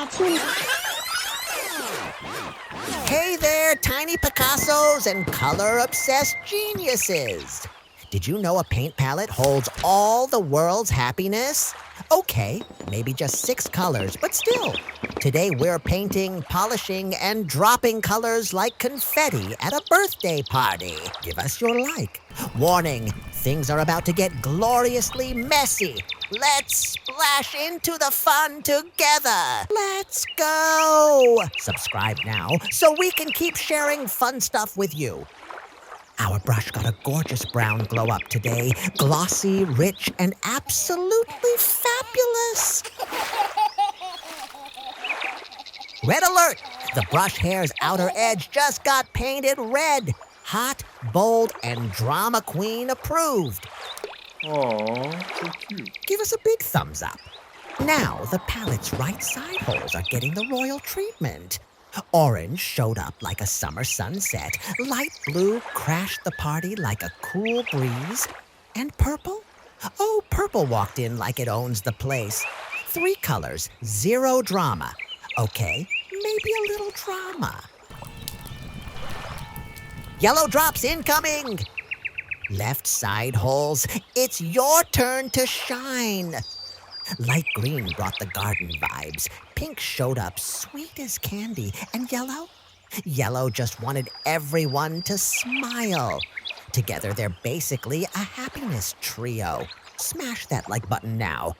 Artoonza. Hey there, tiny Picassos and color-obsessed geniuses! Did you know a paint palette holds all the world's happiness? Okay, maybe just 6 colors, but still. Today we're painting, polishing, and dropping colors like confetti at a birthday party. Give us your like. Warning, things are about to get gloriously messy. Let's splash into the fun together. Let's go! Subscribe now so we can keep sharing fun stuff with you. Our brush got a gorgeous brown glow up today. Glossy, rich, and absolutely fabulous. Red alert! The brush hair's outer edge just got painted red. Hot, bold, and drama queen approved. Aw, so cute. Give us a big thumbs up. Now the palette's right side holes are getting the royal treatment. Orange showed up like a summer sunset. Light blue crashed the party like a cool breeze. And purple? Oh, purple walked in like it owns the place. 3 colors, 0 drama. Okay, maybe a little drama. Yellow drops incoming! Left side holes, it's your turn to shine. Light green brought the garden vibes. Pink showed up sweet as candy. And yellow? Yellow just wanted everyone to smile. Together, they're basically a happiness trio. Smash that like button now.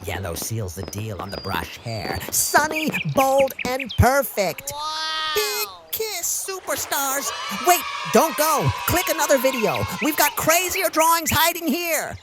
Yellow seals the deal on the brush hair. Sunny, bold, and perfect. Wow! Big kiss, superstars. Wait, don't go. Click another video. We've got crazier drawings hiding here.